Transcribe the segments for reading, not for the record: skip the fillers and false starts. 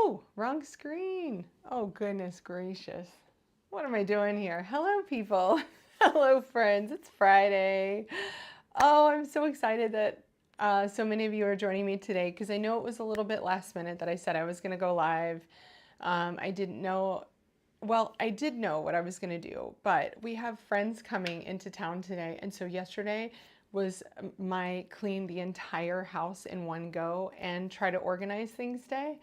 Oh, wrong screen. Oh, goodness gracious. What am I doing here? Hello, people. Hello, friends. It's Friday. Oh, I'm so excited that so many of you are joining me today because I know it was a little bit last minute that I said I was going to go live. I didn't know, well, I did know what I was going to do, but we have friends coming into town today. And so yesterday was my clean the entire house in one go and try to organize things day.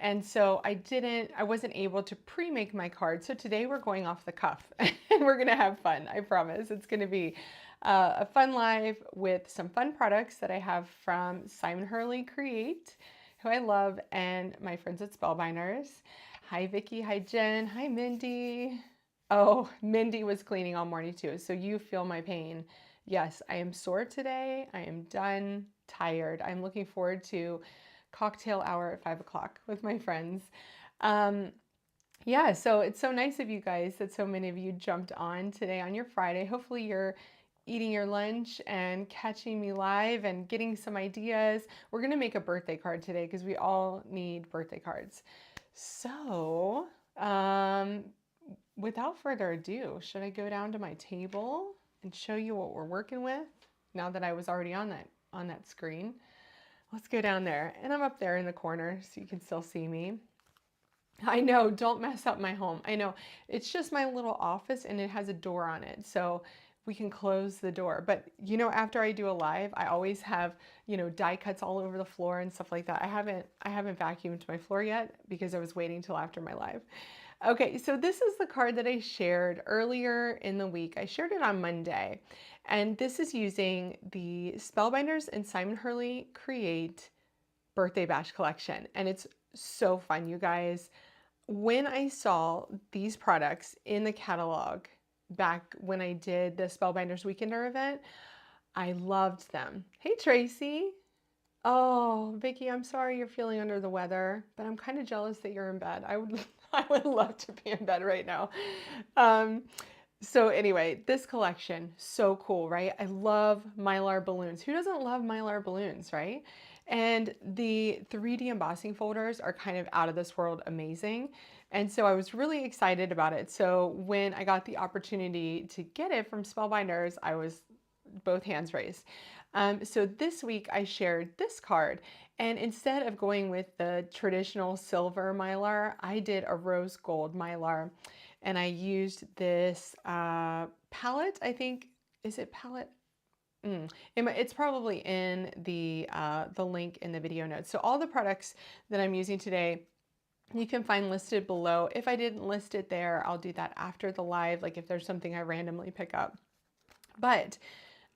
And so I wasn't able to pre-make my card. So today we're going off the cuff and we're going to have fun. I promise. It's going to be a fun live with some fun products that I have from Hurley Create, who I love, and my friends at Spellbinders. Hi, Vicky. Hi, Jen. Hi, Mindy. Oh, Mindy was cleaning all morning too. So you feel my pain. Yes, I am sore today. I am done, tired. I'm looking forward to cocktail hour at 5 o'clock with my friends. Yeah, so it's so nice of you guys that so many of you jumped on today on your Friday. Hopefully you're eating your lunch and catching me live and getting some ideas. We're going to make a birthday card today because we all need birthday cards. So, without further ado, should I go down to my table and show you what we're working with now that I was already on that screen? Let's go down there. And I'm up there in the corner so you can still see me. I know, don't mess up my home. I know, it's just my little office and it has a door on it. So we can close the door. But you know, after I do a live, I always have, die cuts all over the floor and stuff like that. I haven't vacuumed my floor yet because I was waiting till after my live. Okay, so this is the card that I shared earlier in the week. I shared it on Monday. And this is using the Spellbinders and Simon Hurley Create Birthday Bash collection. And it's so fun, you guys. When I saw these products in the catalog back when I did the Spellbinders Weekender event, I loved them. Hey, Tracy. Oh, Vicky, I'm sorry you're feeling under the weather, but I'm kind of jealous that you're in bed. I would love to be in bed right now. So anyway, this collection, so cool, right? I love Mylar balloons. Who doesn't love Mylar balloons, right? And the 3D embossing folders are kind of out of this world amazing. And so I was really excited about it. So when I got the opportunity to get it from Spellbinders, I was both hands raised. So this week I shared this card, and instead of going with the traditional silver Mylar, I did a rose gold Mylar, and I used this palette. I think, is it palette? It's probably in the link in the video notes. So all the products that I'm using today, you can find listed below. If I didn't list it there, I'll do that after the live, like if there's something I randomly pick up. But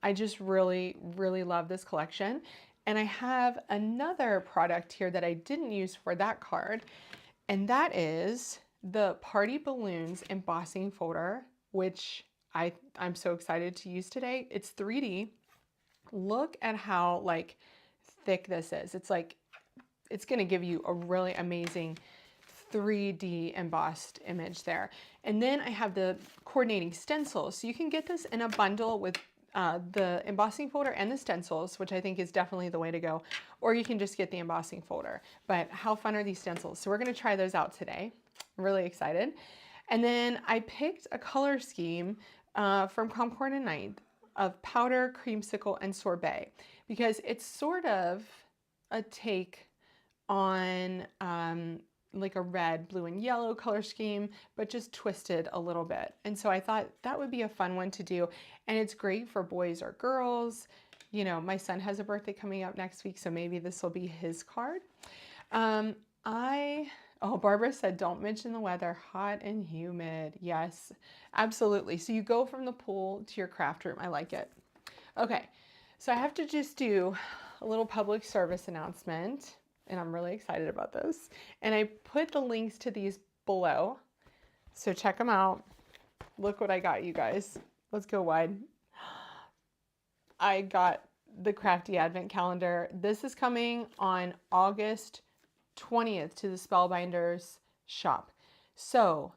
I just really, really love this collection. And I have another product here that I didn't use for that card, and that is the Party Balloons embossing folder, which I'm so excited to use today. It's 3D. Look at how like thick this is. It's going to give you a really amazing 3D embossed image there. And then I have the coordinating stencils. So you can get this in a bundle with the embossing folder and the stencils, which I think is definitely the way to go, or you can just get the embossing folder. But how fun are these stencils? So we're going to try those out today. I'm really excited. And then I picked a color scheme from Concord and Ninth of powder, creamsicle, and sorbet, because it's sort of a take on like a red, blue, and yellow color scheme, but just twisted a little bit. And so I thought that would be a fun one to do. And it's great for boys or girls. You know, my son has a birthday coming up next week, so maybe this will be his card. Oh, Barbara said, don't mention the weather, hot and humid. Yes, absolutely. So you go from the pool to your craft room. I like it. Okay, so I have to just do a little public service announcement, and I'm really excited about this. And I put the links to these below, so check them out. Look what I got, you guys. Let's go wide. I got the Crafty Advent Calendar. This is coming on August 20th to the Spellbinders shop. So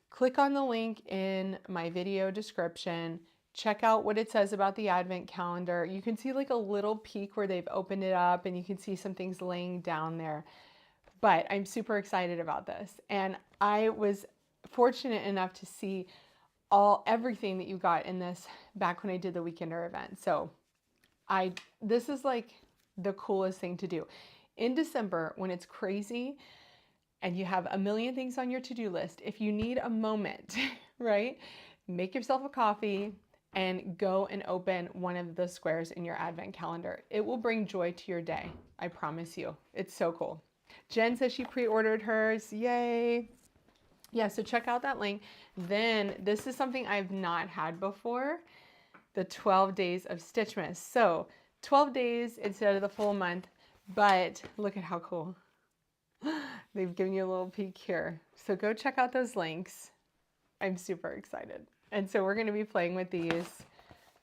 click on the link in my video description. Check out what it says about the Advent calendar. You can see like a little peek where they've opened it up, and you can see some things laying down there. but I'm super excited about this. And I was fortunate enough to see everything that you got in this back when I did the Weekender event. So this is like the coolest thing to do. In December, when it's crazy and you have a million things on your to-do list, if you need a moment, right, make yourself a coffee and go and open one of the squares in your advent calendar. It will bring joy to your day. I promise you. It's so cool. Jen says she pre-ordered hers. Yay. Yeah, so check out that link. Then this is something I've not had before, the 12 days of Stitchmas. So 12 days instead of the full month, but look at how cool. They've given you a little peek here. So go check out those links. I'm super excited. And so we're going to be playing with these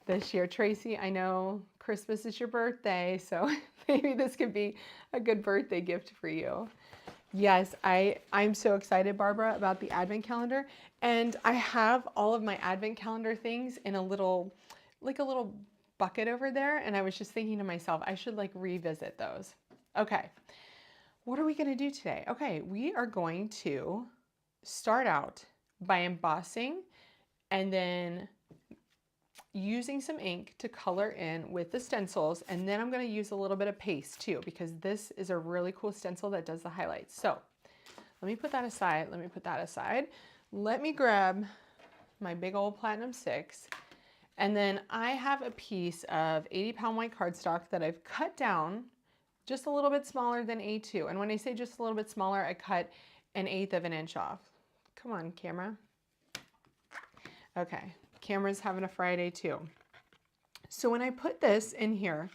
this year. Tracy, I know Christmas is your birthday, so maybe this could be a good birthday gift for you. Yes, I'm so excited, Barbara, about the advent calendar. And I have all of my advent calendar things in a little bucket over there. And I was just thinking to myself, I should like revisit those. Okay, what are we going to do today? Okay, we are going to start out by embossing and then using some ink to color in with the stencils. And then I'm going to use a little bit of paste too, because this is a really cool stencil that does the highlights. So let me put that aside. Let me grab my big old Platinum 6. And then I have a piece of 80-pound white cardstock that I've cut down just a little bit smaller than A2. And when I say just a little bit smaller, I cut 1/8 of an inch off. Come on, camera. Okay, camera's having a Friday too. So when I put this in here,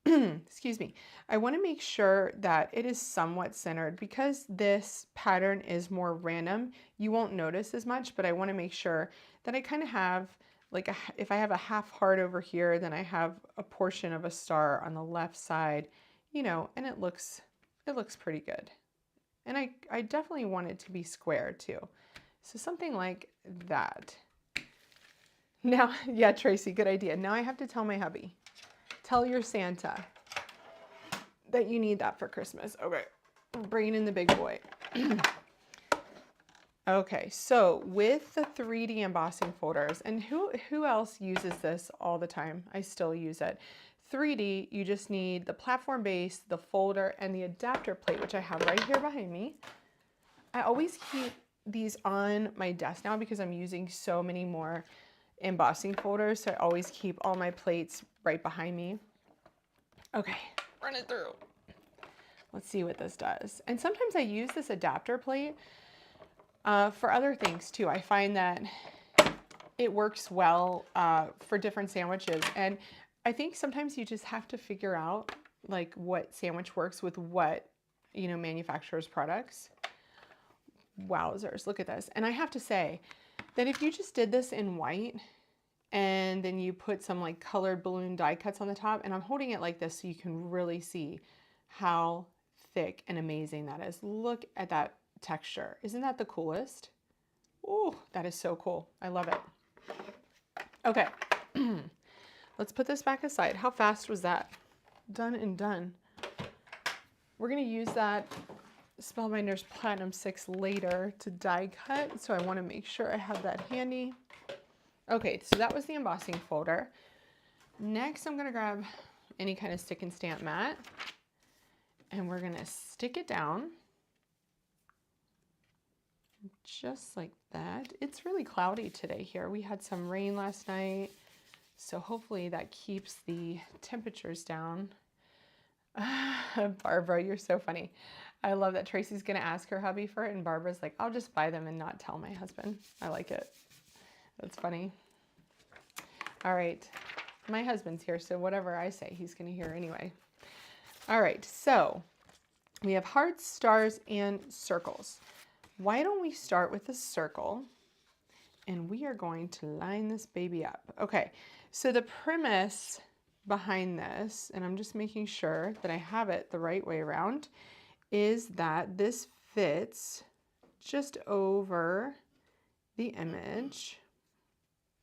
excuse me, I want to make sure that it is somewhat centered. Because this pattern is more random, you won't notice as much, but I want to make sure that I kind of have like if I have a half heart over here, then I have a portion of a star on the left side, you know, and it looks pretty good. And I definitely want it to be square too. So something like that. Now, yeah, Tracy, good idea. Now I have to tell my hubby. Tell your Santa that you need that for Christmas. Okay, I'm bringing in the big boy. Okay, so with the 3D embossing folders, and who else uses this all the time? I still use it. 3D, you just need the platform base, the folder, and the adapter plate, which I have right here behind me. I always keep these on my desk now because I'm using so many more embossing folders, so I always keep all my plates right behind me. Okay, run it through. Let's see what this does. And sometimes I use this adapter plate for other things too. I find that it works well for different sandwiches. And I think sometimes you just have to figure out like what sandwich works with what, you know, manufacturer's products. Wowzers, look at this. And I have to say that if you just did this in white and then you put some like colored balloon die cuts on the top, and I'm holding it like this so you can really see how thick and amazing that is. Look at that texture. Isn't that the coolest? Oh, that is so cool. I love it. Okay, let's put this back aside. How fast was that? Done and done. We're gonna use that Spellbinders Platinum 6 later to die cut, so I want to make sure I have that handy. Okay, so that was the embossing folder. Next, I'm going to grab any kind of stick and stamp mat, and we're going to stick it down just like that. It's really cloudy today here. We had some rain last night, so hopefully that keeps the temperatures down. Barbara, you're so funny. I love that Tracy's going to ask her hubby for it, and Barbara's like, I'll just buy them and not tell my husband. I like it. That's funny. All right. My husband's here, so whatever I say, he's going to hear anyway. All right. So we have hearts, stars, and circles. Why don't we start with a circle, and we are going to line this baby up. Okay. So the premise behind this, and I'm just making sure that I have it the right way around, is that this fits just over the image.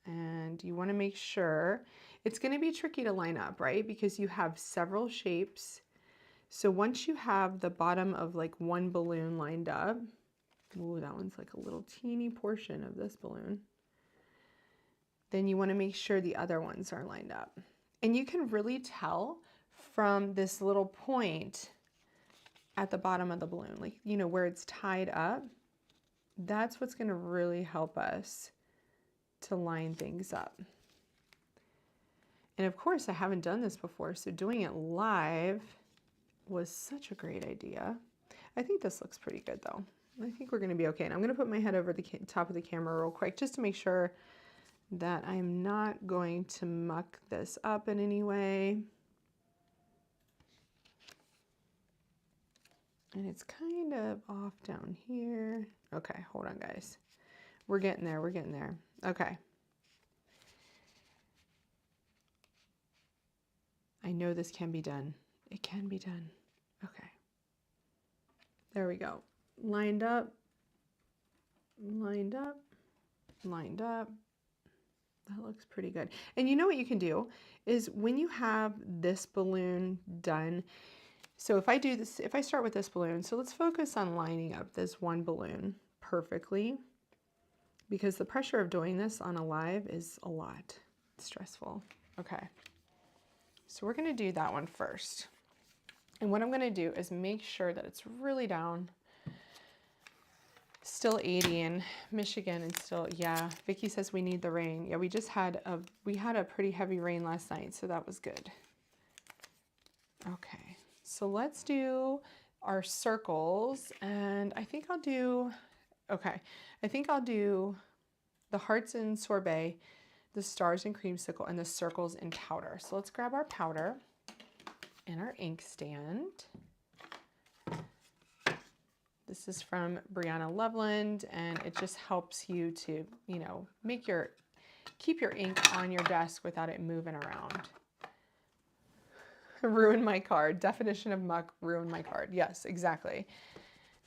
And you want to make sure it's going to be tricky to line up, right? Because you have several shapes. So once you have the bottom of like one balloon lined up, ooh, that one's like a little teeny portion of this balloon, then you want to make sure the other ones are lined up. And you can really tell from this little point at the bottom of the balloon, like, you know, where it's tied up, that's what's going to really help us to line things up. And of course, I haven't done this before, so doing it live was such a great idea. I think this looks pretty good though. I think we're going to be okay. And I'm going to put my head over the top of the camera real quick just to make sure that I'm not going to muck this up in any way. And it's kind of off down here. Okay, hold on guys. We're getting there, we're getting there. Okay. I know this can be done. It can be done. Okay. There we go. Lined up, lined up, lined up. That looks pretty good. And you know what you can do is when you have this balloon done, so if I do this, if I start with this balloon, so let's focus on lining up this one balloon perfectly, because the pressure of doing this on a live is a lot. It's stressful. Okay. So we're going to do that one first. And what I'm going to do is make sure that it's really down. Still 80 in Michigan and still, yeah, Vicky says we need the rain. Yeah, we had a pretty heavy rain last night, so that was good. Okay, so let's do our circles, and I think I'll do the hearts in sorbet, the stars in creamsicle, and the circles in powder. So let's grab our powder and our ink stand. This is from Brianna Loveland, and it just helps you to, you know, keep your ink on your desk without it moving around. Ruin my card. Definition of muck, ruin my card. Yes, exactly.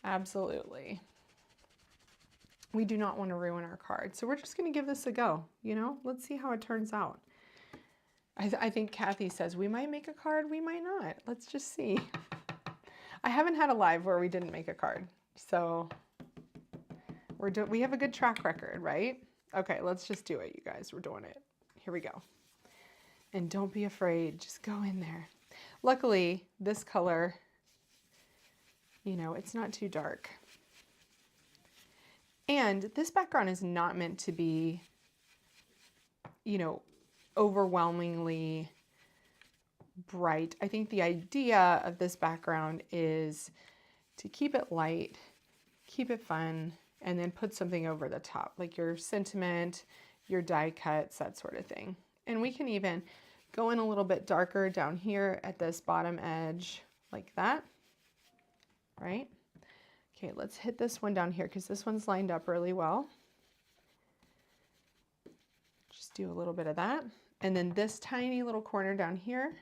Absolutely. We do not want to ruin our card. So we're just going to give this a go, you know? Let's see how it turns out. I think Kathy says we might make a card, we might not. Let's just see. I haven't had a live where we didn't make a card. So we have a good track record, right? Okay, let's just do it, you guys. We're doing it. Here we go. And don't be afraid. Just go in there. Luckily, this color, you know, it's not too dark. And this background is not meant to be, you know, overwhelmingly bright. I think the idea of this background is to keep it light, keep it fun, and then put something over the top, like your sentiment, your die cuts, that sort of thing. And we can even go in a little bit darker down here at this bottom edge, like that, right? Okay, let's hit this one down here because this one's lined up really well. Just do a little bit of that. And then this tiny little corner down here,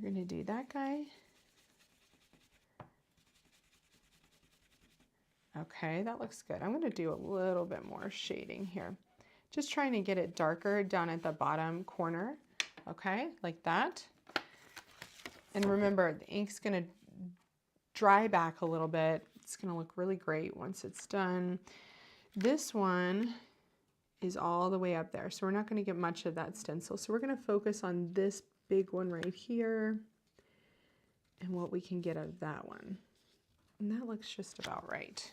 we're going to do that guy. Okay, that looks good. I'm going to do a little bit more shading here. Just trying to get it darker down at the bottom corner. Okay, like that. And remember, the ink's going to dry back a little bit. It's going to look really great once it's done. This one is all the way up there, so we're not going to get much of that stencil. So we're going to focus on this big one right here and what we can get of that one. And that looks just about right.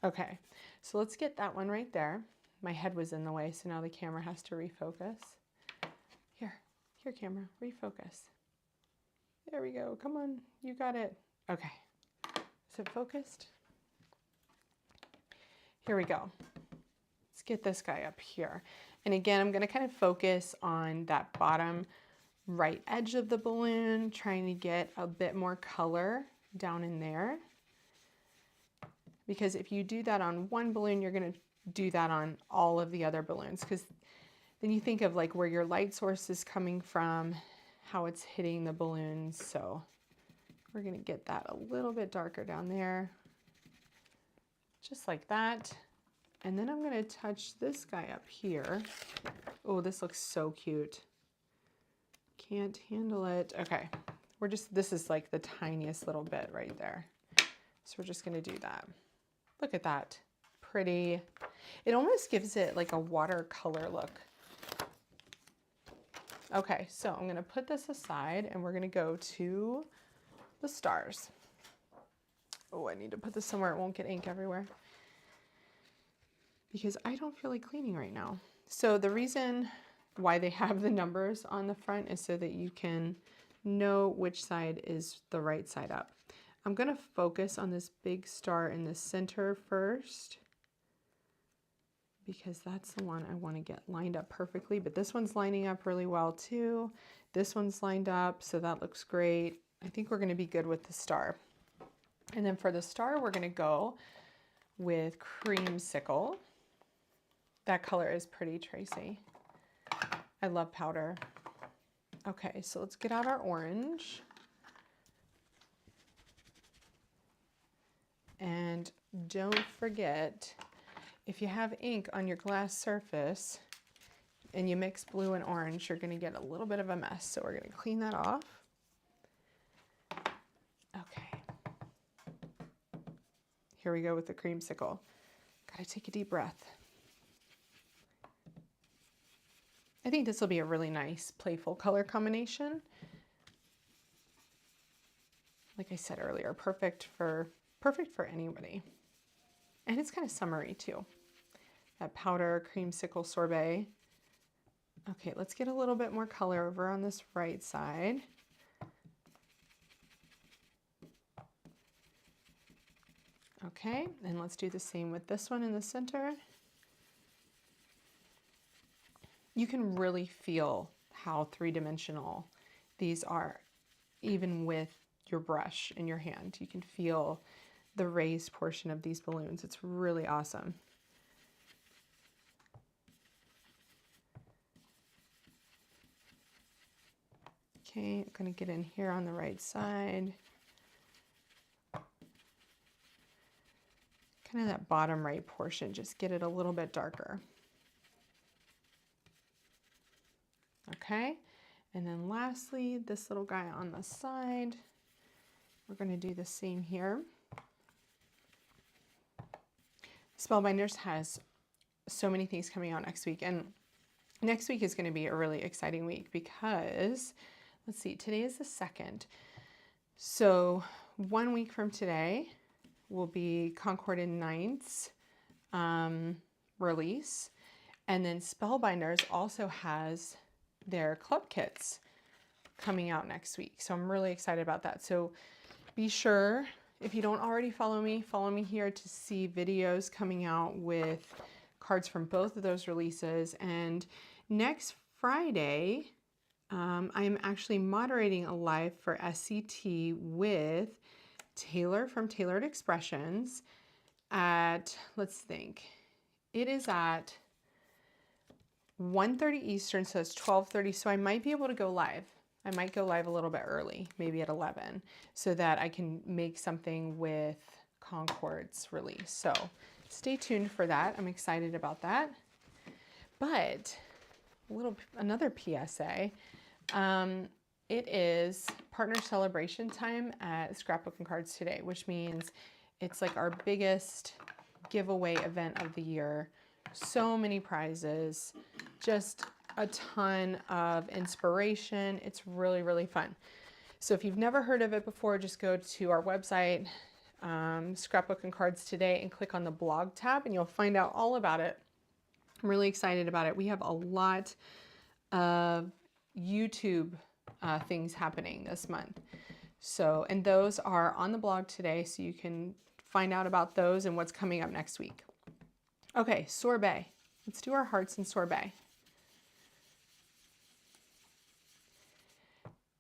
Okay, so let's get that one right there. My head was in the way, so now the camera has to refocus. Here camera, refocus. There we go, come on, you got it. Okay, is it focused? Here we go. Let's get this guy up here. And again, I'm gonna kind of focus on that bottom right edge of the balloon, trying to get a bit more color down in there. Because if you do that on one balloon, you're going to do that on all of the other balloons. Because then you think of like where your light source is coming from, how it's hitting the balloons. So we're going to get that a little bit darker down there. Just like that. And then I'm going to touch this guy up here. Oh, this looks so cute. Can't handle it. Okay, this is like the tiniest little bit right there. So we're just going to do that. Look at that. Pretty. It almost gives it like a watercolor look. Okay, so I'm going to put this aside and we're going to go to the stars. Oh, I need to put this somewhere it won't get ink everywhere, because I don't feel like cleaning right now. So the reason why they have the numbers on the front is so that you can know which side is the right side up. I'm going to focus on this big star in the center first, because that's the one I want to get lined up perfectly. But this one's lining up really well too. This one's lined up, so that looks great. I think we're going to be good with the star. And then for the star, we're going to go with creamsicle. That color is pretty, Tracy. I love powder. Okay, so let's get out our orange. And don't forget, if you have ink on your glass surface and you mix blue and orange, you're going to get a little bit of a mess. So we're going to clean that off. Okay. Here we go with the creamsicle. Gotta take a deep breath. I think this will be a really nice, playful color combination. Like I said earlier, perfect for anybody. And it's kind of summery too. That powder, creamsicle, sorbet. Okay, let's get a little bit more color over on this right side. Okay, and let's do the same with this one in the center. You can really feel how three-dimensional these are, even with your brush in your hand. You can feel the raised portion of these balloons. It's really awesome. Okay, I'm gonna get in here on the right side. Kind of that bottom right portion, just get it a little bit darker. Okay, and then lastly, this little guy on the side, we're going to do the same here. Spellbinders has so many things coming out next week, and next week is going to be a really exciting week because, let's see, today is the 2nd. So 1 week from today will be Concord and Ninth's release, and then Spellbinders also has their club kits coming out next week. So I'm really excited about that. So be sure, if you don't already follow me here to see videos coming out with cards from both of those releases. And next Friday, I'm actually moderating a live for SCT with Taylor from Tailored Expressions at, let's think, it is at 1:30 Eastern, so it's 12:30, so I might be able to go live. I might go live a little bit early, maybe at 11, so that I can make something with Concord's release. So stay tuned for that. I'm excited about that. But another PSA, it is partner celebration time at Scrapbook and Cards today, which means it's like our biggest giveaway event of the year. So many prizes, just a ton of inspiration. It's really, really fun. So if you've never heard of it before, just go to our website, Scrapbook and Cards today, and click on the blog tab and you'll find out all about it. I'm really excited about it. We have a lot of YouTube things happening this month. So, and those are on the blog today, so you can find out about those and what's coming up next week. Okay, sorbet. Let's do our hearts in sorbet.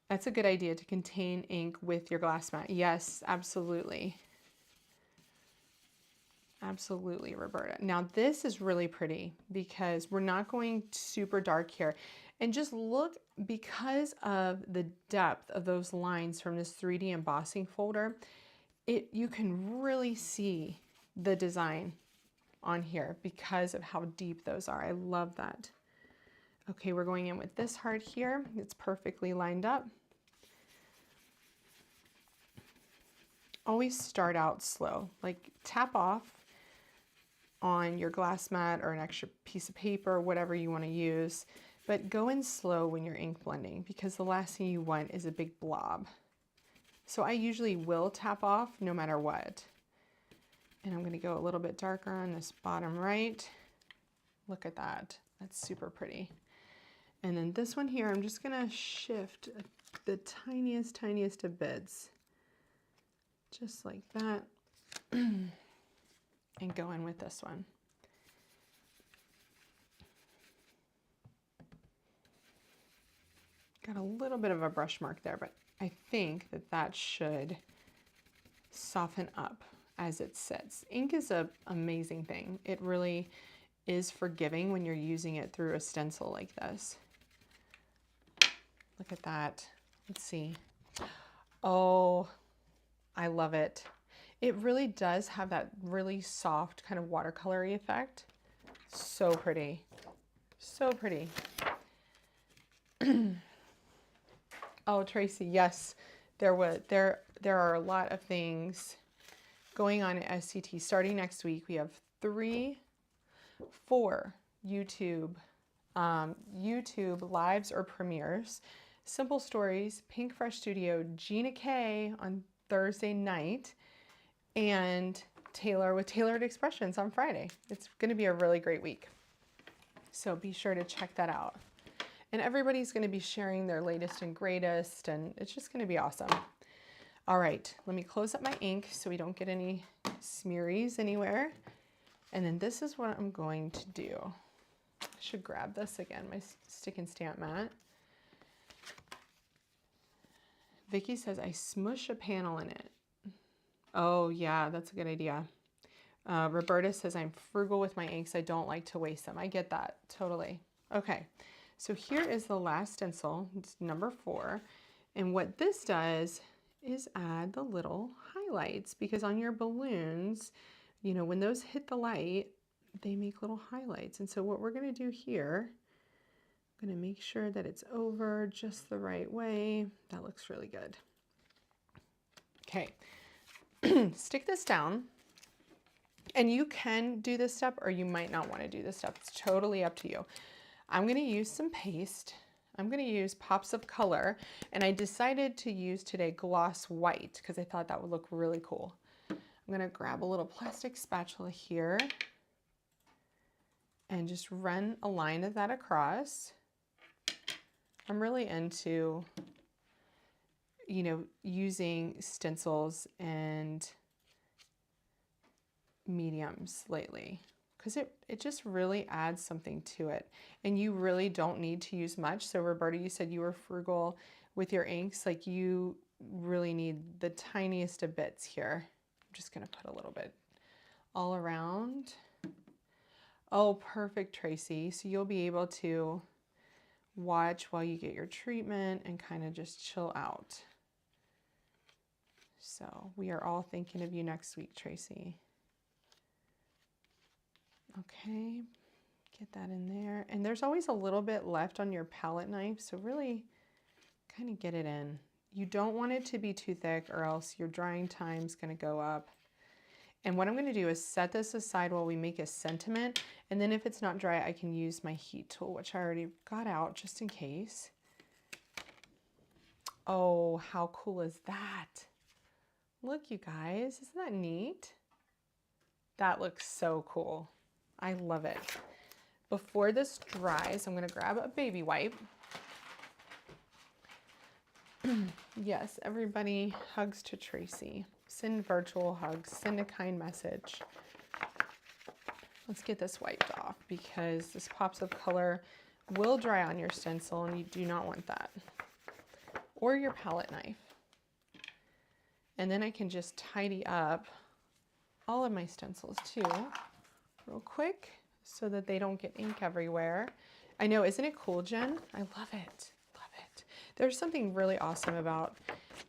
That's a good idea, to contain ink with your glass mat. Yes, absolutely. Absolutely, Roberta. Now this is really pretty because we're not going super dark here. And just look, because of the depth of those lines from this 3D embossing folder, you can really see the design on here because of how deep those are. I love that. Okay, we're going in with this heart here. It's perfectly lined up. always start out slow. Like tap off on your glass mat or an extra piece of paper, whatever you want to use, but go in slow when you're ink blending because the last thing you want is a big blob. So I usually will tap off no matter what. And I'm going to go a little bit darker on this bottom right. Look at that. That's super pretty. And then this one here, I'm just going to shift the tiniest of bits. Just like that. And go in with this one. Got a little bit of a brush mark there, but I think that that should soften up as it sits. Ink is an amazing thing. It really is forgiving when you're using it through a stencil like this. Look at that. Let's see. Oh, I love it. It really does have that really soft kind of watercolory effect. So pretty. So pretty. Oh, Tracy, yes, there are a lot of things going on at SCT. Starting next week, we have 4 YouTube lives or premieres. Simple Stories, Pink Fresh Studio, Gina K on Thursday night, and Taylor with Tailored Expressions on Friday. It's going to be a really great week. So be sure to check that out. And everybody's going to be sharing their latest and greatest, and it's just going to be awesome. All right, let me close up my ink so we don't get any smearies anywhere. And then this is what I'm going to do. I should grab this again, my stick and stamp mat. Vicky says, I smush a panel in it. Oh yeah, that's a good idea. Roberta says, I'm frugal with my inks. I don't like to waste them. I get that, totally. Okay, so here is the last stencil. It's number 4. And what this does is add the little highlights, because on your balloons, you know, when those hit the light, they make little highlights. And so what we're going to do here, I'm going to make sure that it's over just the right way. That looks really good. Okay, stick this down. And you can do this step or you might not want to do this step. It's totally up to you. I'm going to use some paste. I'm going to use pops of color, and I decided to use today gloss white because I thought that would look really cool. I'm going to grab a little plastic spatula here and just run a line of that across. I'm really into, you know, using stencils and mediums lately, because it just really adds something to it, and you really don't need to use much. So Roberta, you said you were frugal with your inks, like you really need the tiniest of bits here. I'm just gonna put a little bit all around. Oh, perfect, Tracy. So you'll be able to watch while you get your treatment and kind of just chill out. So we are all thinking of you next week, Tracy. Okay, get that in there. And there's always a little bit left on your palette knife, so really kind of get it in. You don't want it to be too thick or else your drying time's going to go up. And what I'm going to do is set this aside while we make a sentiment, and then if it's not dry, I can use my heat tool, which I already got out just in case. Oh, how cool is that? Look, you guys, isn't that neat? That looks so cool. I love it. Before this dries, I'm going to grab a baby wipe. Yes, everybody, hugs to Tracy. Send virtual hugs. Send a kind message. Let's get this wiped off because this pops of color will dry on your stencil and you do not want that. Or your palette knife. And then I can just tidy up all of my stencils too, real quick, so that they don't get ink everywhere. I know, isn't it cool, Jen? I love it, love it. There's something really awesome about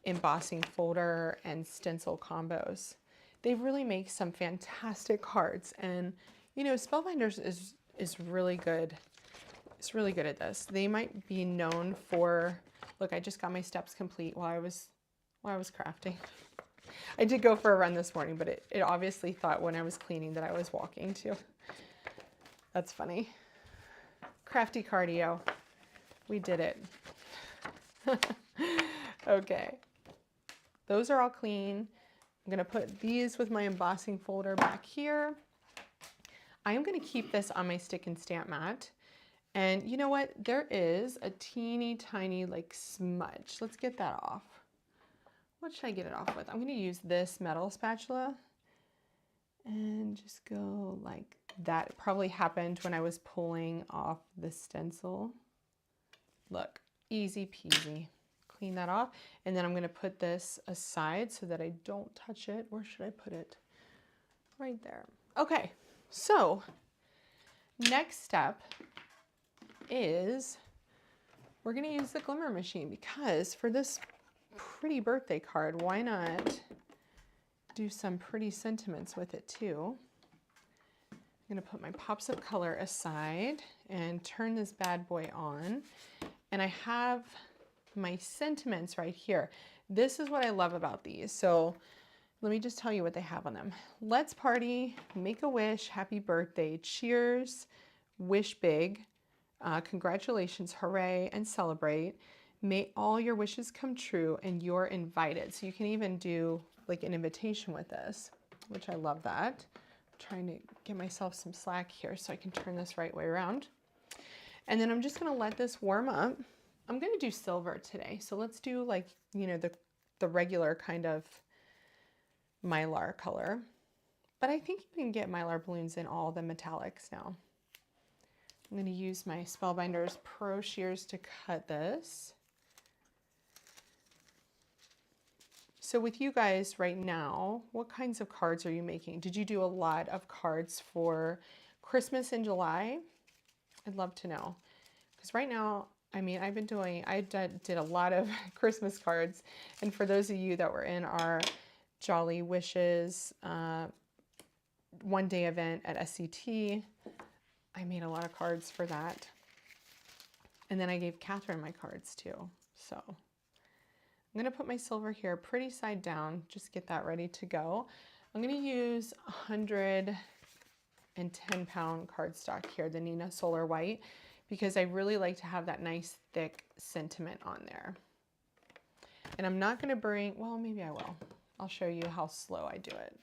embossing folder and stencil combos. They really make some fantastic cards, and you know, Spellbinders is really good. It's really good at this. They might be known for, look, I just got my steps complete while I was crafting. I did go for a run this morning, but it obviously thought when I was cleaning that I was walking too. That's funny. Crafty cardio. We did it. Okay. Those are all clean. I'm going to put these with my embossing folder back here. I am going to keep this on my stick and stamp mat. And you know what? There is a teeny tiny like smudge. Let's get that off. What should I get it off with? I'm going to use this metal spatula and just go like that. It probably happened when I was pulling off the stencil. Look, easy peasy. Clean that off. And then I'm going to put this aside so that I don't touch it. Where should I put it? Right there. Okay, so next step is we're going to use the glimmer machine, because for this pretty birthday card, why not do some pretty sentiments with it too? I'm going to put my pops of color aside and turn this bad boy on. And I have my sentiments right here. This is what I love about these. So let me just tell you what they have on them. Let's party, make a wish, happy birthday, cheers, wish big, congratulations, hooray, and celebrate. May all your wishes come true and you're invited. So you can even do like an invitation with this, which I love that. I'm trying to give myself some slack here so I can turn this right way around. And then I'm just gonna let this warm up. I'm gonna do silver today. So let's do like, you know, the regular kind of Mylar color. But I think you can get Mylar balloons in all the metallics now. I'm gonna use my Spellbinders Pro Shears to cut this. So with you guys right now, what kinds of cards are you making? Did you do a lot of cards for Christmas in July? I'd love to know. Because right now, I mean, I did a lot of Christmas cards. And for those of you that were in our Jolly Wishes one-day event at SCT, I made a lot of cards for that. And then I gave Catherine my cards too. So I'm going to put my silver here pretty side down, just get that ready to go. I'm going to use 110-pound cardstock here, the Nina Solar White, because I really like to have that nice thick sentiment on there. And I'm not going to bring, well, maybe I will. I'll show you how slow I do it.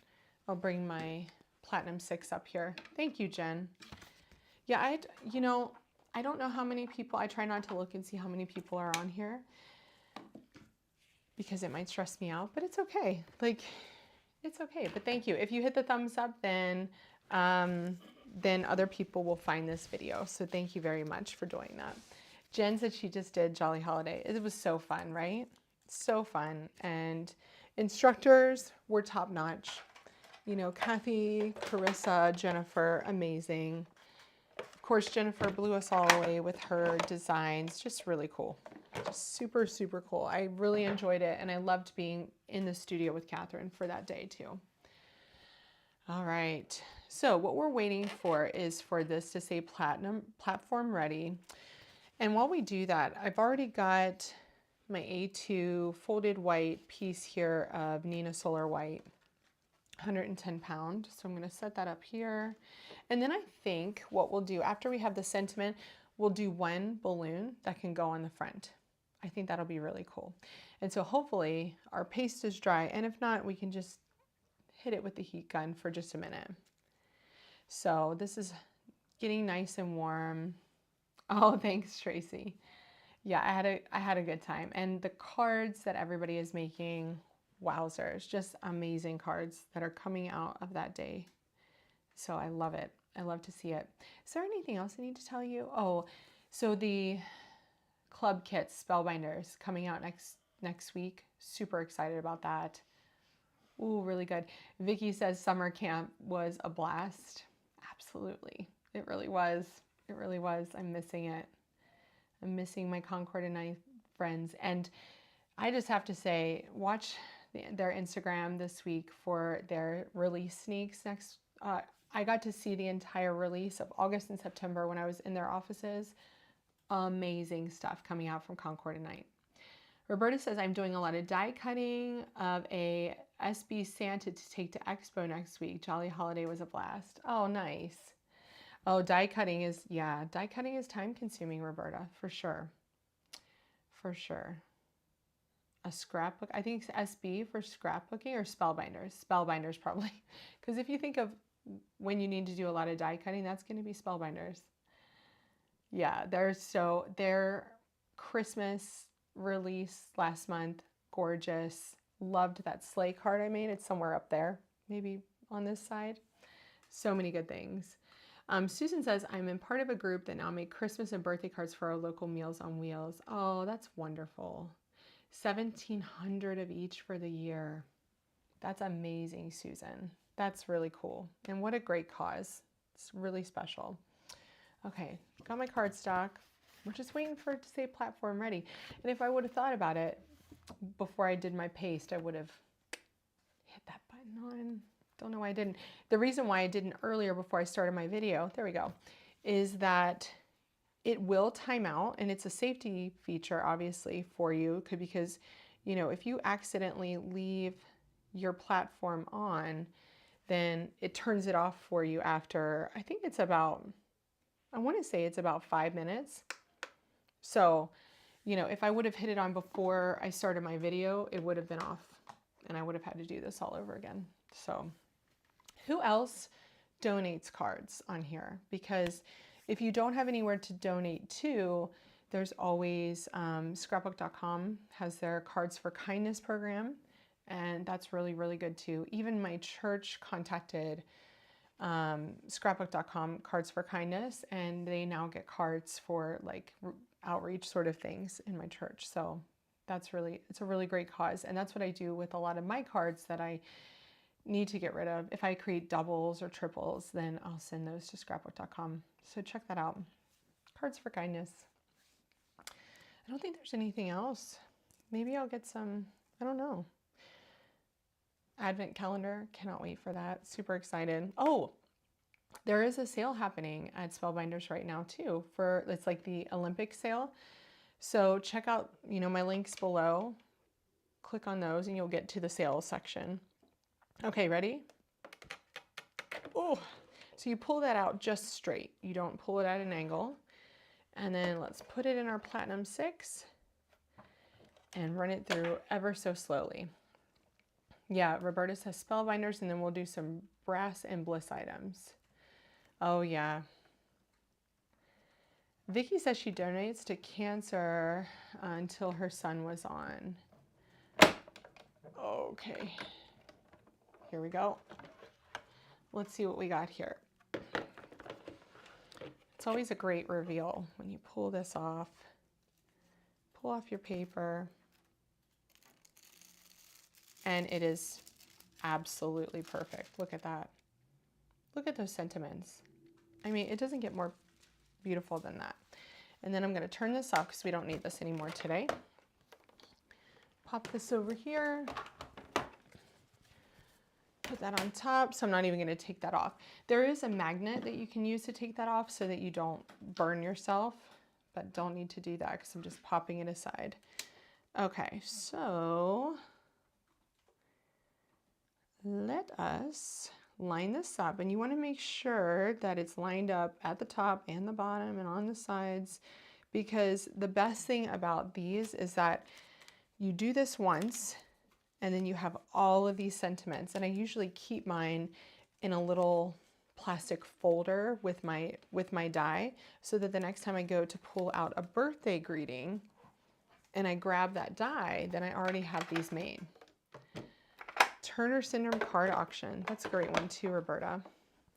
I'll bring my Platinum 6 up here. Thank you, Jen. Yeah, you know, I don't know how many people, I try not to look and see how many people are on here, because it might stress me out, but it's okay. Like, it's okay, but thank you. If you hit the thumbs up, then other people will find this video. So thank you very much for doing that. Jen said she just did Jolly Holiday. It was so fun, right? So fun. And instructors were top notch. You know, Kathy, Carissa, Jennifer, amazing. Of course, Jennifer blew us all away with her designs. Just really cool. Just super, super cool. I really enjoyed it, and I loved being in the studio with Catherine for that day too. All right, so what we're waiting for is for this to say platform ready. And while we do that, I've already got my A2 folded white piece here of Nina Solar White, 110 pound. So I'm going to set that up here. And then I think what we'll do after we have the sentiment, we'll do one balloon that can go on the front. I think that'll be really cool. And so hopefully our paste is dry, and if not, we can just hit it with the heat gun for just a minute. So this is getting nice and warm. Oh, thanks, Tracy. Yeah, I had a good time. And the cards that everybody is making, wowzers, just amazing cards that are coming out of that day. So I love it. I love to see it. Is there anything else I need to tell you? Oh, so the club kits, Spellbinders, coming out next week. Super excited about that. Ooh, really good. Vicky says summer camp was a blast. Absolutely. It really was. It really was. I'm missing it. I'm missing my Concord and I friends. And I just have to say, watch their Instagram this week for their release sneaks next. I got to see the entire release of August and September when I was in their offices. Amazing stuff coming out from Concord and Night. Roberta says, I'm doing a lot of die cutting of a SB Santa to take to Expo next week. Jolly Holiday was a blast. Oh, nice. Oh, die cutting is time consuming, Roberta, for sure. For sure. A scrapbook, I think it's SB for scrapbooking, or Spellbinders. Spellbinders probably. Because if you think of when you need to do a lot of die cutting, that's going to be Spellbinders. Yeah, their Christmas release last month, gorgeous. Loved that sleigh card I made. It's somewhere up there, maybe on this side. So many good things. Susan says, I'm in part of a group that now make Christmas and birthday cards for our local Meals on Wheels. Oh, that's wonderful. 1,700 of each for the year. That's amazing, Susan. That's really cool. And what a great cause. It's really special. Okay, got my cardstock. We're just waiting for it to say platform ready. And if I would have thought about it before I did my paste, I would have hit that button on. Don't know why I didn't. The reason why I didn't earlier before I started my video, there we go, is that it will time out, and it's a safety feature obviously for you, because you know, if you accidentally leave your platform on, then it turns it off for you after, I think it's about, I want to say it's about 5 minutes. So, you know, if I would have hit it on before I started my video, it would have been off and I would have had to do this all over again. So who else donates cards on here? Because if you don't have anywhere to donate to, there's always scrapbook.com has their Cards for Kindness program, and that's really, really good too. Even my church contacted scrapbook.com Cards for Kindness, and they now get cards for like outreach sort of things in my church. So that's really, it's a really great cause. And that's what I do with a lot of my cards that I need to get rid of. If I create doubles or triples, then I'll send those to scrapbook.com. So check that out. Cards for Kindness. I don't think there's anything else. Maybe I'll get some, I don't know. Advent calendar, cannot wait for that. Super excited. Oh, there is a sale happening at Spellbinders right now too, for, it's like the Olympic sale. So check out, you know, my links below. Click on those and you'll get to the sales section. Okay, ready? Oh, so you pull that out just straight. You don't pull it at an angle. And then let's put it in our Platinum 6 and run it through ever so slowly. Yeah, Roberta says Spellbinders, and then we'll do some brass and bliss items. Oh yeah. Vicky says she donates to cancer until her son was on. Okay. Here we go. Let's see what we got here. It's always a great reveal when you pull this off. Pull off your paper. And it is absolutely perfect. Look at that. Look at those sentiments. I mean, it doesn't get more beautiful than that. And then I'm going to turn this off because we don't need this anymore today. Pop this over here. Put that on top. So I'm not even going to take that off. There is a magnet that you can use to take that off so that you don't burn yourself, but don't need to do that because I'm just popping it aside. Okay, so let us line this up, and you want to make sure that it's lined up at the top and the bottom and on the sides, because the best thing about these is that you do this once and then you have all of these sentiments, and I usually keep mine in a little plastic folder with my die, so that the next time I go to pull out a birthday greeting and I grab that die, then I already have these made. Turner Syndrome card auction. That's a great one too, Roberta.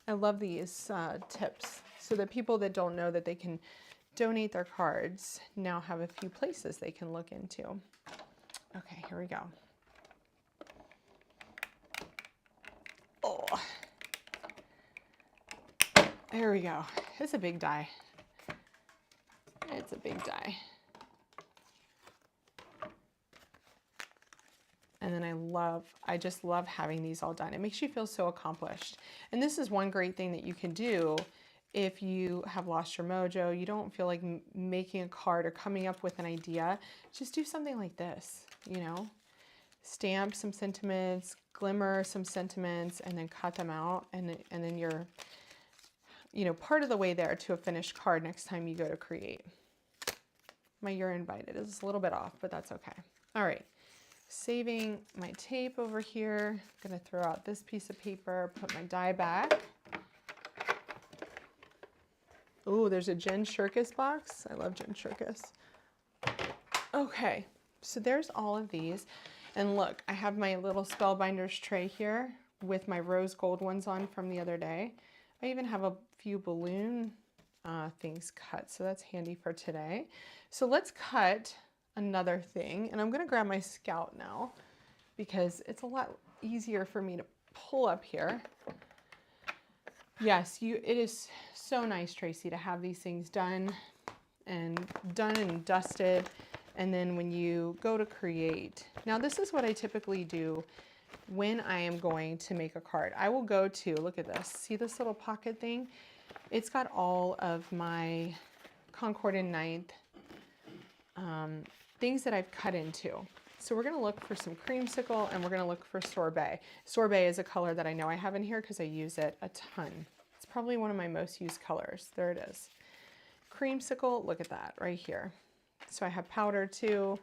I love these tips so that people that don't know that they can donate their cards now have a few places they can look into. Okay, here we go. Oh, there we go. It's a big die. It's a big die. And then I just love having these all done. It makes you feel so accomplished. And this is one great thing that you can do if you have lost your mojo, you don't feel like making a card or coming up with an idea. Just do something like this, you know? stamp some sentiments, glimmer some sentiments, and then cut them out. And then you're, you know, part of the way there to a finished card next time you go to create. My You're Invited is a little bit off, but that's okay. All right, saving my tape over here. I'm gonna throw out this piece of paper, put my die back. Oh, there's a Jen Shirkus box. I love Jen Shirkus. Okay, so there's all of these. And look, I have my little Spellbinders tray here with my rose gold ones on from the other day. I even have a few balloon things cut, so that's handy for today. So let's cut another thing, and I'm gonna grab my Scout now because it's a lot easier for me to pull up here. Yes, it is so nice, Tracy, to have these things done and dusted. And then when you go to create, now this is what I typically do when I am going to make a card. I will go to, look at this, see this little pocket thing? It's got all of my Concord and Ninth things that I've cut into. So we're gonna look for some creamsicle and we're gonna look for sorbet. Sorbet is a color that I know I have in here because I use it a ton. It's probably one of my most used colors. There it is. Creamsicle, look at that right here. So I have powder too,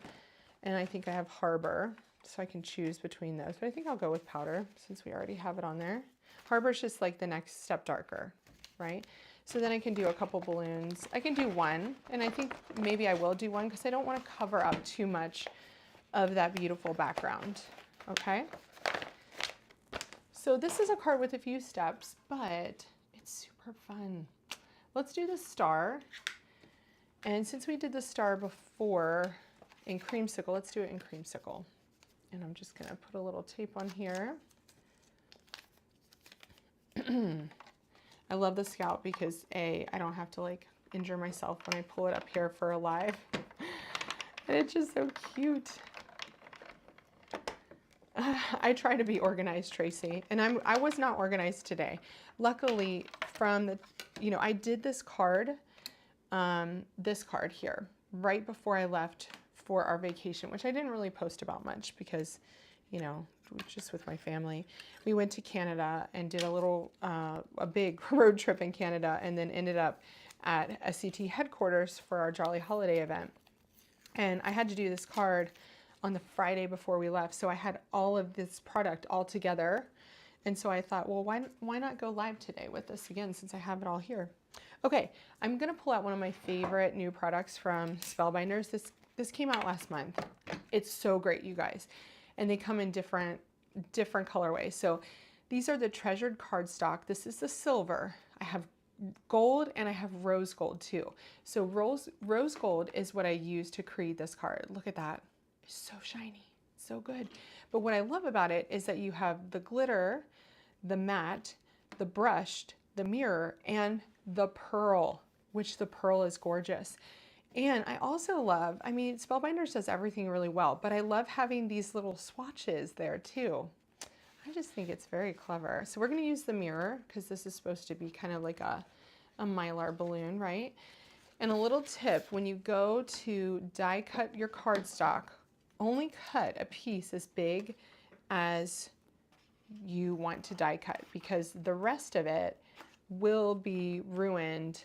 and I think I have Harbor, so I can choose between those. But I think I'll go with powder since we already have it on there. Harbor's just like the next step darker, right? So then I can do a couple balloons. I can do one, and I think maybe I will do one because I don't want to cover up too much of that beautiful background, okay? So this is a card with a few steps, but it's super fun. Let's do the star. And since we did the star before in creamsicle, let's do it in creamsicle. And I'm just gonna put a little tape on here. I love the Scout because I don't have to like injure myself when I pull it up here for a live. And it's just so cute. I try to be organized, Tracy, and I was not organized today. Luckily, from the, you know, I did this card here right before I left for our vacation, which I didn't really post about much because, you know, just with my family. We went to Canada and did a little, a big road trip in Canada, and then ended up at SCT headquarters for our Jolly Holiday event. And I had to do this card on the Friday before we left, so I had all of this product all together. And so I thought, well, why not go live today with this again since I have it all here? Okay, I'm gonna pull out one of my favorite new products from Spellbinders. This came out last month. It's so great, you guys. And they come in different colorways. So these are the treasured cardstock. This is the silver. I have gold and I have rose gold too. So rose gold is what I use to create this card. Look at that. It's so shiny, so good. But what I love about it is that you have the glitter, the matte, the brushed, the mirror, and the pearl, which the pearl is gorgeous. And I also love, I mean, Spellbinders does everything really well, but I love having these little swatches there too. I just think it's very clever. So we're gonna use the mirror because this is supposed to be kind of like a Mylar balloon, right? And a little tip, when you go to die cut your cardstock, only cut a piece as big as you want to die cut because the rest of it will be ruined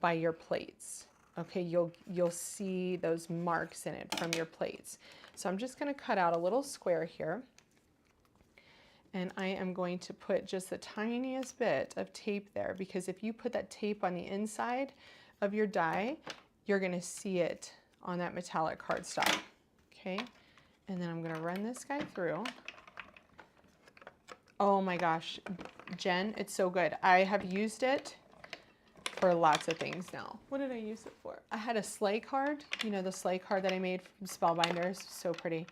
by your plates. Okay, you'll see those marks in it from your plates. So I'm just gonna cut out a little square here, and I am going to put just the tiniest bit of tape there because if you put that tape on the inside of your die, you're gonna see it on that metallic cardstock. Okay, and then I'm gonna run this guy through. Oh my gosh, Jen, it's so good. I have used it for lots of things now. What did I use it for? I had a sleigh card, you know, the sleigh card that I made from Spellbinders, so pretty.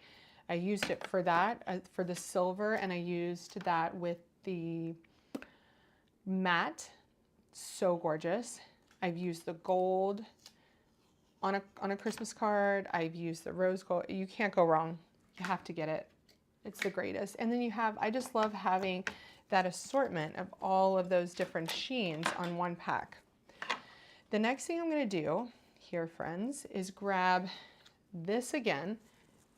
I used it for that, for the silver, and I used that with the matte, so gorgeous. I've used the gold on a Christmas card. I've used the rose gold. You can't go wrong. You have to get it. It's the greatest. And then you have, I just love having that assortment of all of those different sheens on one pack. The next thing I'm gonna do here, friends, is grab this again,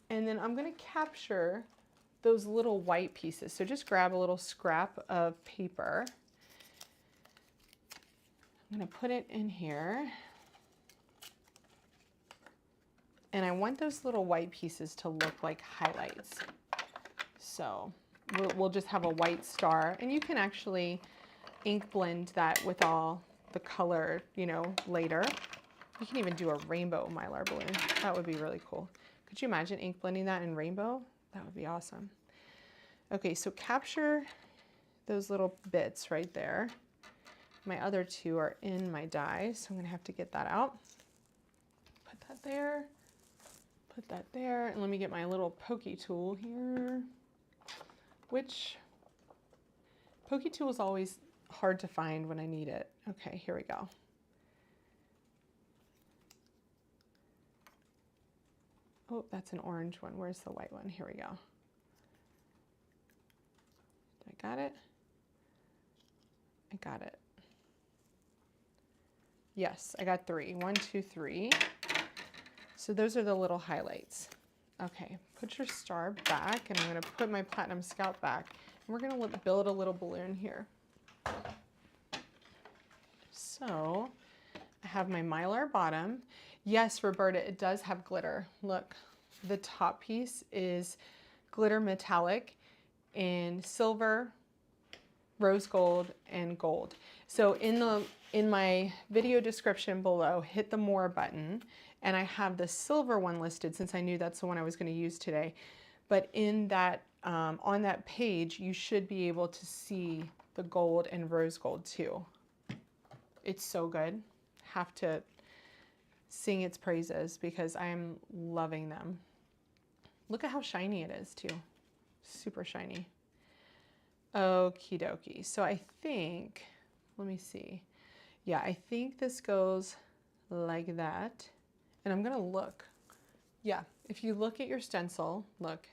and then I'm gonna capture those little white pieces. So just grab a little scrap of paper. I'm going to put it in here. And I want those little white pieces to look like highlights. So we'll just have a white star, and you can actually ink blend that with all the color, you know, later. You can even do a rainbow Mylar balloon. That would be really cool. Could you imagine ink blending that in rainbow? That would be awesome. Okay, so capture those little bits right there. My other two are in my die, so I'm gonna have to get that out. Put that there, put that there, and let me get my little pokey tool here, which pokey tool is always hard to find when I need it. Okay, here we go. Oh, that's an orange one. Where's the white one? Here we go. I got it? I got it. Yes, I got 3. 1, 2, 3. So those are the little highlights. Okay, put your star back, and I'm going to put my Platinum Scout back. And we're going to build a little balloon here. So I have my Mylar bottom. Yes, Roberta, it does have glitter. Look, the top piece is glitter metallic in silver, rose gold, and gold. So in my video description below, hit the more button, and I have the silver one listed since I knew that's the one I was going to use today. But in that on that page, you should be able to see the gold and rose gold too. It's so good. Have to sing its praises because I'm loving them. Look at how shiny it is too. Super shiny. Okie dokie. So I think, let me see. Yeah, I think this goes like that. And I'm gonna look. Yeah, if you look at your stencil, look,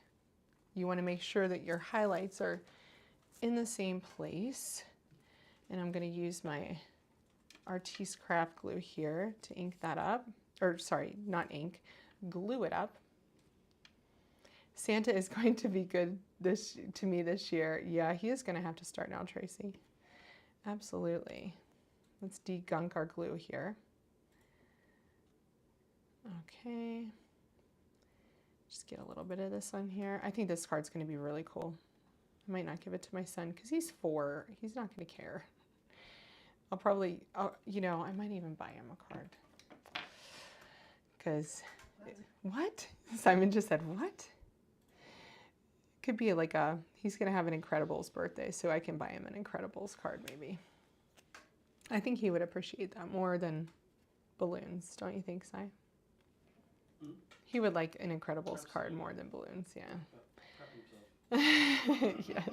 you wanna make sure that your highlights are in the same place. And I'm gonna use my Artiste Craft glue here to ink that up. Or sorry, not ink, glue it up. Santa is going to be good to me this year. Yeah, he is gonna have to start now, Tracy. Absolutely. Let's degunk our glue here. Okay. Just get a little bit of this on here. I think this card's gonna be really cool. I might not give it to my son because he's 4. He's not gonna care. I'll probably, you know, I might even buy him a card. Because, what? Simon just said, what? Could be like he's going to have an Incredibles birthday, so I can buy him an Incredibles card maybe. I think he would appreciate that more than balloons, don't you think, Si? Hmm? He would like an Incredibles card more than balloons, yeah. Yes.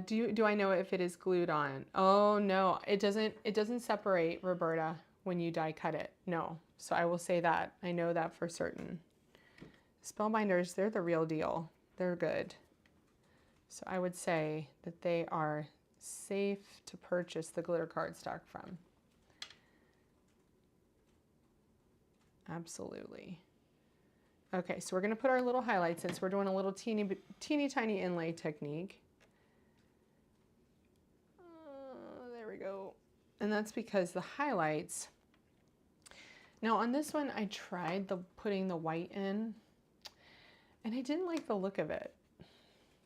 Do I know if it is glued on? Oh no, it doesn't separate, Roberta, when you die cut it. No. So I will say that. I know that for certain. Spellbinders, they're the real deal. They're good. So I would say that they are safe to purchase the glitter cardstock from. Absolutely. Okay, so we're going to put our little highlights in. So we're doing a little teeny tiny inlay technique. There we go. And that's because the highlights, now on this one I tried putting the white in, and I didn't like the look of it.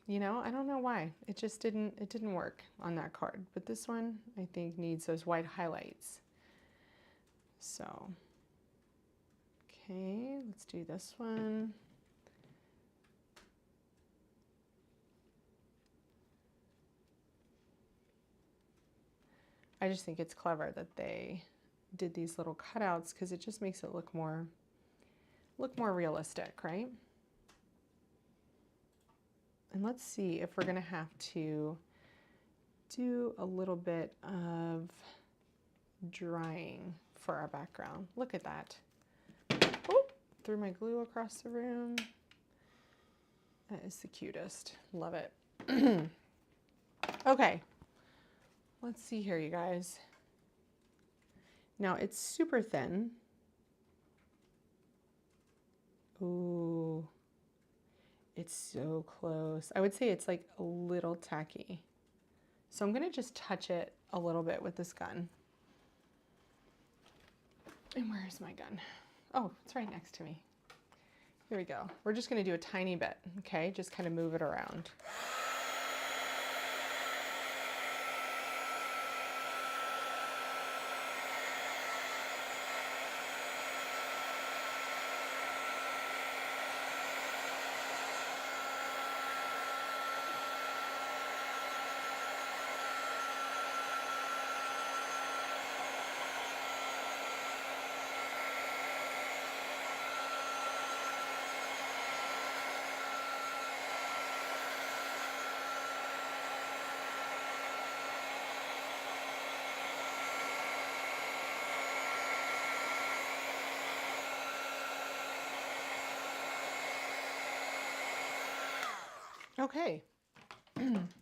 You know, I don't know why. It just didn't work on that card. But this one I think needs those white highlights. So, okay, let's do this one. I just think it's clever that they did these little cutouts because it just makes it look more realistic, right? And let's see if we're gonna have to do a little bit of drying for our background. Look at that. Oh, threw my glue across the room. That is the cutest. Love it. Okay. Let's see here, you guys. Now it's super thin. Ooh. It's so close. I would say it's like a little tacky. So I'm gonna just touch it a little bit with this gun. And where's my gun? Oh, it's right next to me. Here we go. We're just gonna do a tiny bit, okay? Just kind of move it around. Okay,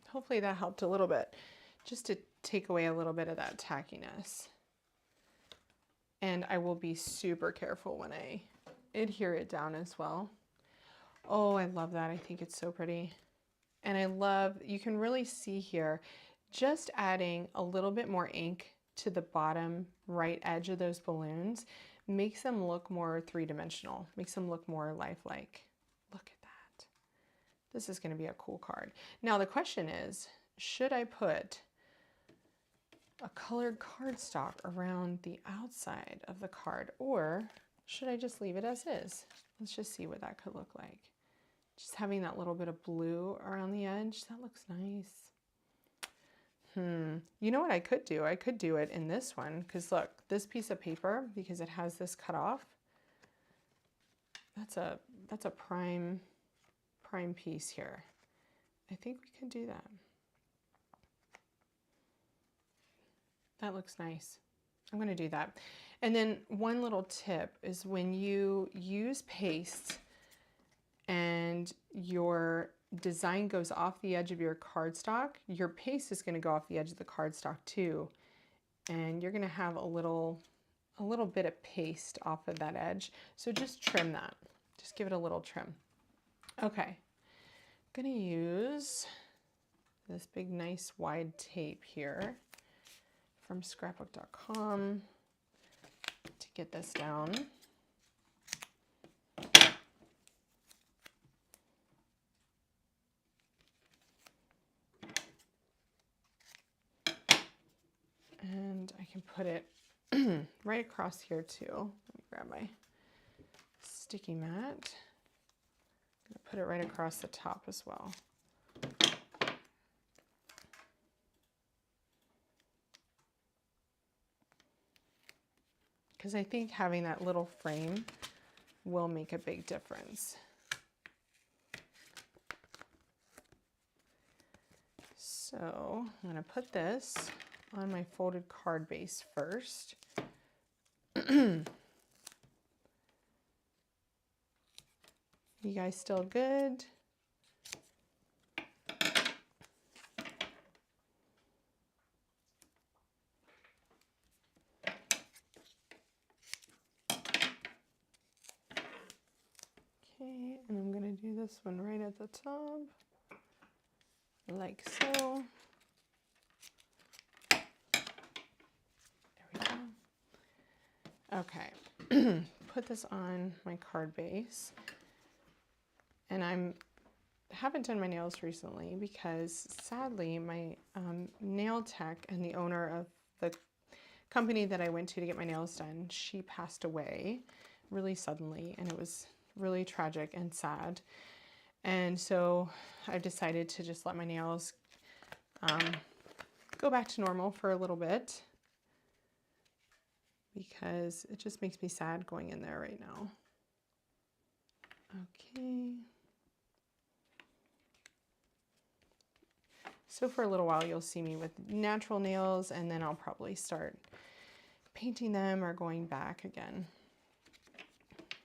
hopefully that helped a little bit, just to take away a little bit of that tackiness. And I will be super careful when I adhere it down as well. Oh, I love that. I think it's so pretty. And I love, you can really see here, just adding a little bit more ink to the bottom right edge of those balloons makes them look more three-dimensional, makes them look more lifelike. Look at that. This is going to be a cool card. Now the question is, should I put a colored cardstock around the outside of the card, or should I just leave it as is? Let's just see what that could look like. Just having that little bit of blue around the edge, that looks nice. You know what I could do? I could do it in this one, because look, this piece of paper, because it has this cut off, that's a prime piece here. I think we could do that. That looks nice. I'm going to do that. And then one little tip is when you use paste and your design goes off the edge of your cardstock, your paste is going to go off the edge of the cardstock too. And you're going to have a little bit of paste off of that edge. So just trim that. Just give it a little trim. Okay. I'm going to use this big, nice, wide tape here from scrapbook.com to get this down. And I can put it right across here too. Let me grab my sticky mat. I'm going to put it right across the top as well. Because I think having that little frame will make a big difference. So I'm going to put this on my folded card base first. You guys still good? Okay, and I'm going to do this one right at the top, like so. There we go. Okay, put this on my card base. And I haven't done my nails recently because sadly my nail tech and the owner of the company that I went to get my nails done, she passed away really suddenly, and it was really tragic and sad. And so I decided to just let my nails go back to normal for a little bit, because it just makes me sad going in there right now. Okay. So for a little while you'll see me with natural nails, and then I'll probably start painting them or going back again.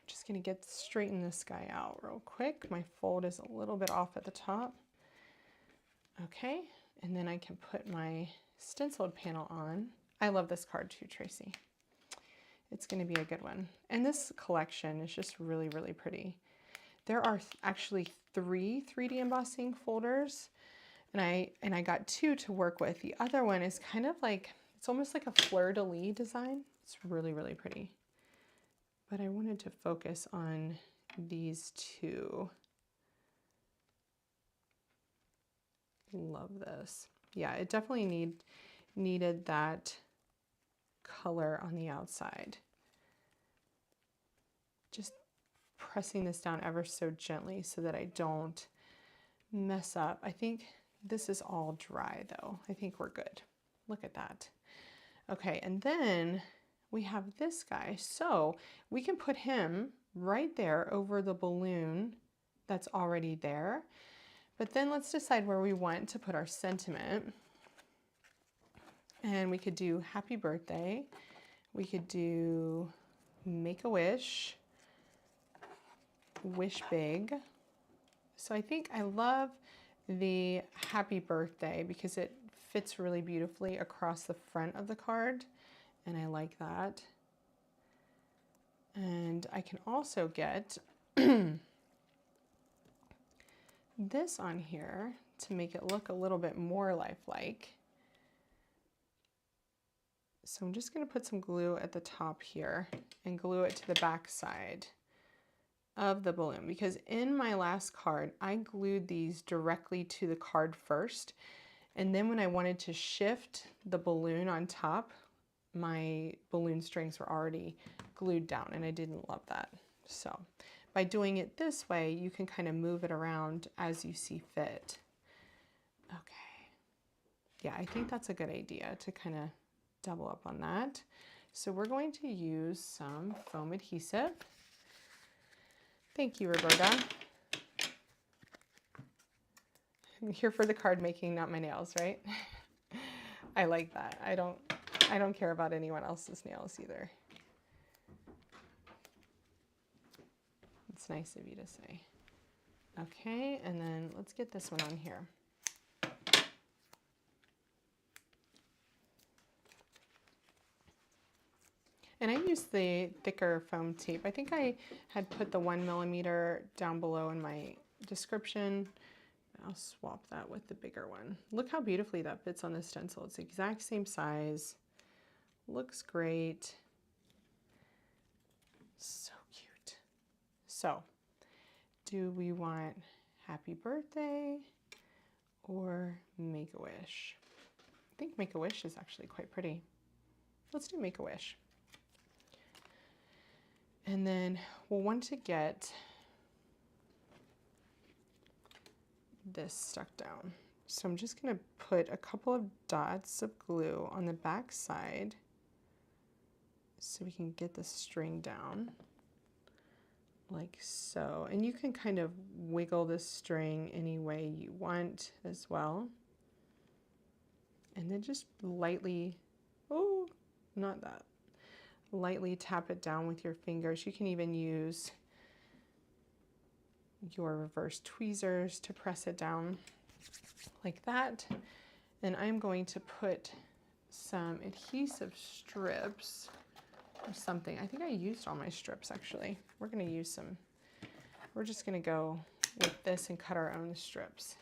Just gonna straighten this guy out real quick. My fold is a little bit off at the top. Okay, and then I can put my stenciled panel on. I love this card too, Tracy. It's gonna be a good one. And this collection is just really, really pretty. There are actually 3 3D embossing folders, and I got 2 to work with. The other one is kind of like, it's almost like a fleur-de-lis design. It's really, really pretty. But I wanted to focus on these 2. Love this. Yeah, it definitely needed that color on the outside. Just pressing this down ever so gently so that I don't mess up. I think this is all dry though. I think we're good. Look at that. Okay, and then we have this guy. So we can put him right there over the balloon that's already there. But then let's decide where we want to put our sentiment. And we could do happy birthday. We could do make a wish, wish big. So I think I love the happy birthday because it fits really beautifully across the front of the card. And I like that. And I can also get this on here to make it look a little bit more lifelike. So I'm just going to put some glue at the top here and glue it to the back side of the balloon, because in my last card I glued these directly to the card first, and then when I wanted to shift the balloon on top, my balloon strings were already glued down and I didn't love that. So by doing it this way, you can kind of move it around as you see fit. Okay. Yeah, I think that's a good idea to kind of double up on that. So we're going to use some foam adhesive. Thank you, Roberta. I'm here for the card making, not my nails, right? I like that. I don't care about anyone else's nails either. It's nice of you to say. Okay, and then let's get this one on here. And I used the thicker foam tape. I think I had put the 1mm down below in my description. I'll swap that with the bigger one. Look how beautifully that fits on the stencil. It's the exact same size. Looks great. So cute. So, do we want happy birthday or make a wish? I think make a wish is actually quite pretty. Let's do make a wish. And then we'll want to get this stuck down. So I'm just going to put a couple of dots of glue on the back side so we can get the string down like so. And you can kind of wiggle this string any way you want as well. And then just lightly, oh, not that. Lightly tap it down with your fingers. You can even use your reverse tweezers to press it down like that. And I'm going to put some adhesive strips or something. I think I used all my strips actually. We're going to use some. We're just going to go with this and cut our own strips.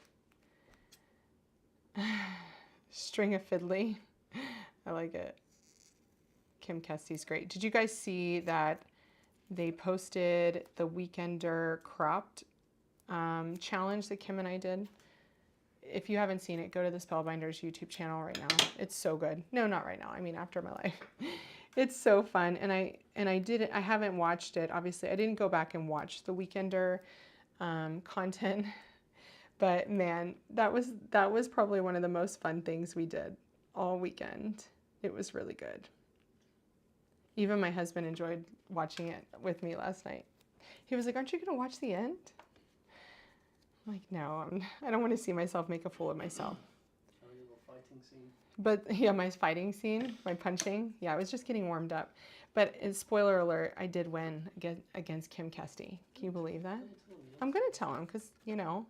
String of fiddly. I like it. Kim Kestie's great. Did you guys see that they posted the Weekender cropped challenge that Kim and I did? If you haven't seen it, go to the Spellbinders YouTube channel right now. It's so good. No, not right now. I mean, after my life. It's so fun. And I haven't watched it. Obviously, I didn't go back and watch the Weekender content. But man, that was probably one of the most fun things we did all weekend. It was really good. Even my husband enjoyed watching it with me last night. He was like, "Aren't you going to watch the end?" I'm like, "No, I don't want to see myself make a fool of myself." Oh, your little fighting scene. But yeah, my fighting scene, my punching, yeah, I was just getting warmed up. But spoiler alert, I did win against Kim Kestie. Can you believe that? I'm going to tell him because, you know,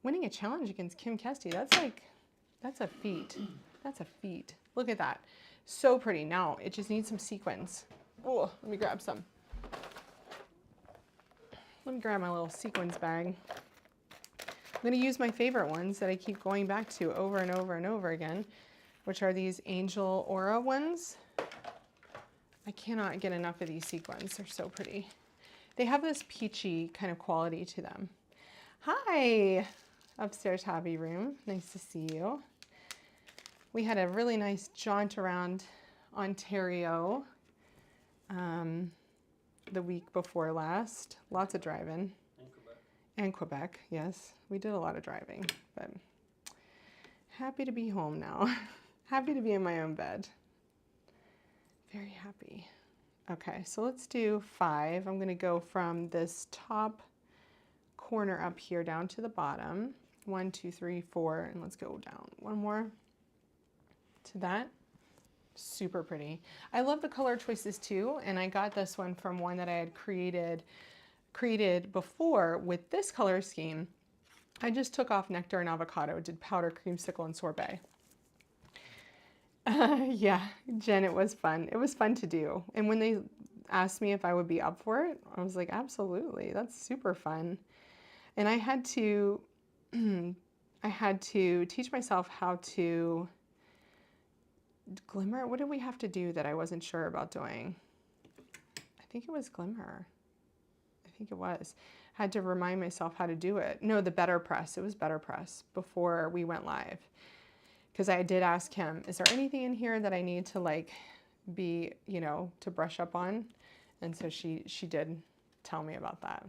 winning a challenge against Kim Kestie, that's a feat. That's a feat. Look at that. So pretty. Now it just needs some sequins. Oh, let me grab my little sequins bag. I'm going to use my favorite ones that I keep going back to over and over and over again, which are these Angel Aura ones. I cannot get enough of these sequins. They're so pretty. They have this peachy kind of quality to them. Hi, upstairs hobby room. Nice to see you. We had a really nice jaunt around Ontario the week before last. Lots of driving. And Quebec, yes. We did a lot of driving, but happy to be home now. Happy to be in my own bed. Very happy. Okay, so let's do 5. I'm gonna go from this top corner up here down to the bottom. 1, 2, 3, 4, and let's go down one more to that. Super pretty. I love the color choices too, and I got this one from one that I had created before with this color scheme. I just took off nectar and avocado, did powder, creamsicle, and sorbet. Yeah, Jen, it was fun. It was fun to do. And when they asked me if I would be up for it, I was like, absolutely, that's super fun. And I had to teach myself how to glimmer. What did we have to do that I wasn't sure about doing? I think it was glimmer. I think it was. Had to remind myself how to do it. No, the better press. It was better press before we went live. Because I did ask him, is there anything in here that I need to like be, you know, to brush up on? And so she did tell me about that.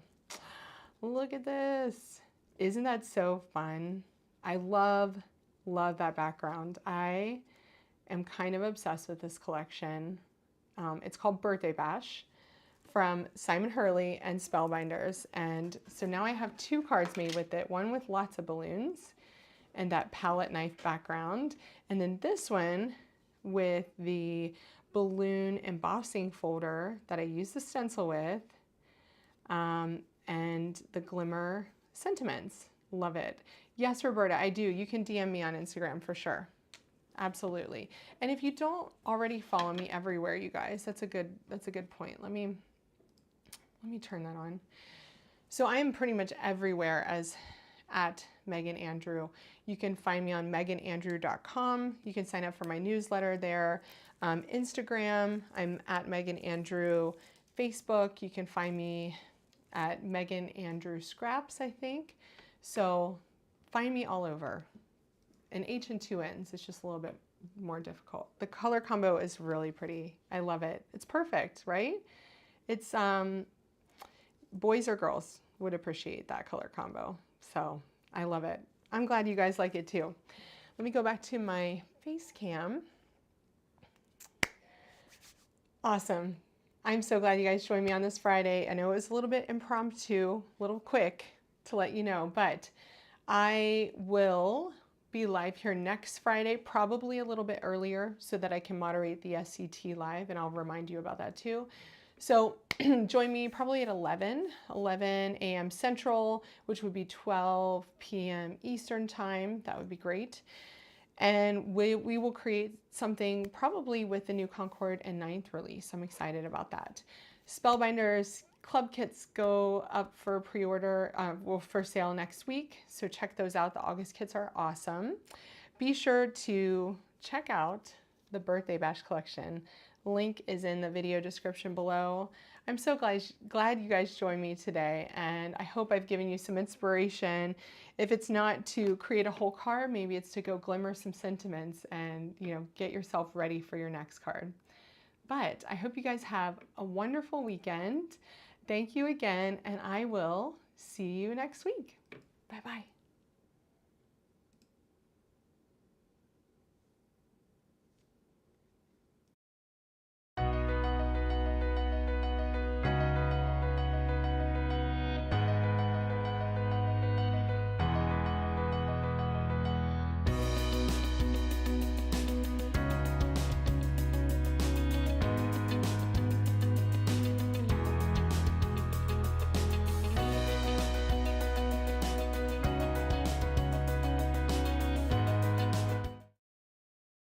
Look at this. Isn't that so fun? I love that background. I am kind of obsessed with this collection. It's called Birthday Bash from Simon Hurley and Spellbinders. And so now I have 2 cards made with it, one with lots of balloons and that palette knife background, and then this one with the balloon embossing folder that I use the stencil with, and the glimmer sentiments. Love it. Yes, Roberta, I do. You can DM me on Instagram for sure. Absolutely. And if you don't already follow me everywhere, you guys, that's a good point. Let me turn that on. So I am pretty much everywhere as at Meghann Andrew. You can find me on meghannandrew.com. You can sign up for my newsletter there. Instagram, I'm at Meghann Andrew. Facebook, you can find me at Meghann Andrew Scraps, I think. So find me all over. An H and 2 N's, it's just a little bit more difficult. The color combo is really pretty. I love it. It's perfect, right? It's boys or girls would appreciate that color combo. So I love it. I'm glad you guys like it too. Let me go back to my face cam. Awesome. I'm so glad you guys joined me on this Friday. I know it was a little bit impromptu, a little quick to let you know, but I will be live here next Friday, probably a little bit earlier so that I can moderate the SCT live, and I'll remind you about that too. So join me probably at 11 a.m. Central, which would be 12 p.m. Eastern time. That would be great. And we will create something probably with the new Concord and 9th release. I'm excited about that. Spellbinders club kits go up for pre-order, for sale next week. So check those out. The August kits are awesome. Be sure to check out the Birthday Bash collection. Link is in the video description below. I'm so glad you guys joined me today, and I hope I've given you some inspiration. If it's not to create a whole card, maybe it's to go glimmer some sentiments and, you know, get yourself ready for your next card. But I hope you guys have a wonderful weekend. Thank you again, and I will see you next week. Bye-bye.